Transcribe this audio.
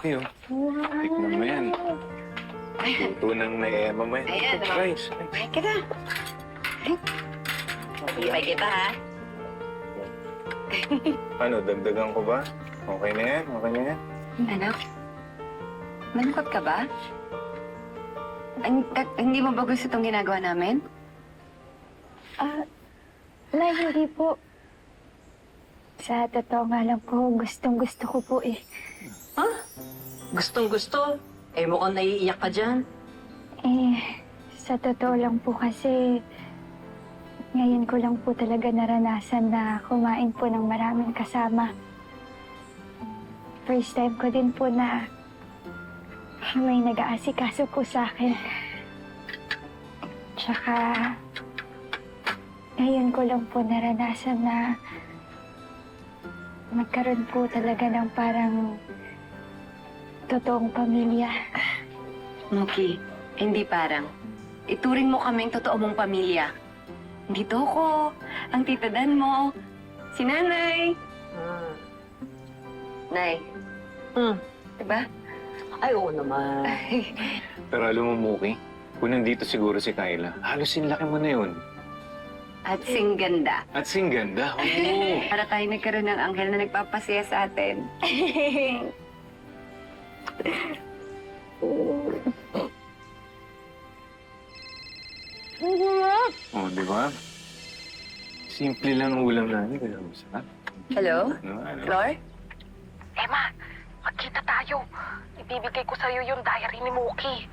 Muki, oh. Tikman mo yan. Luto ng na mamaya. Ayan, oh. Rice. Ay, kita. Ibay kita, ha? Ano, dagdagan ko ba? Okay na yan? Okay na yan? Anak, malungkot ka ba? Hindi mo ba gusto itong ginagawa namin? Nay, hindi po. Sa totoo nga lang po, gustong-gusto ko po eh. Ha? Gustong-gusto? Eh, mukhang naiiyak ka dyan. Sa totoo lang po kasi, ngayon ko lang po talaga naranasan na kumain po ng maraming kasama. First time ko din po na may nag-aasikaso po sa akin. Tsaka, ngayon ko lang po naranasan na magkaroon po talaga ng parang totoong pamilya. Muki, hindi parang. Ituring mo kaming totoo mong pamilya. Dito ko, ang tita Dan mo, si Nanay. Nay, diba? Ay, oo naman. Pero alam mo, Muki, kung nandito siguro si Kyla, halos sinlaki mo na yun. At sing ganda. At singganda, oo. Para tayo nagkaroon ng anghel na nagpapasaya sa atin. Oh, di ba? Simple lang ang ulam namin, kaya masarap. Hello? Ano? Flor? Emma, magkita tayo. Ibibigay ko sa'yo yung diary ni Mookie.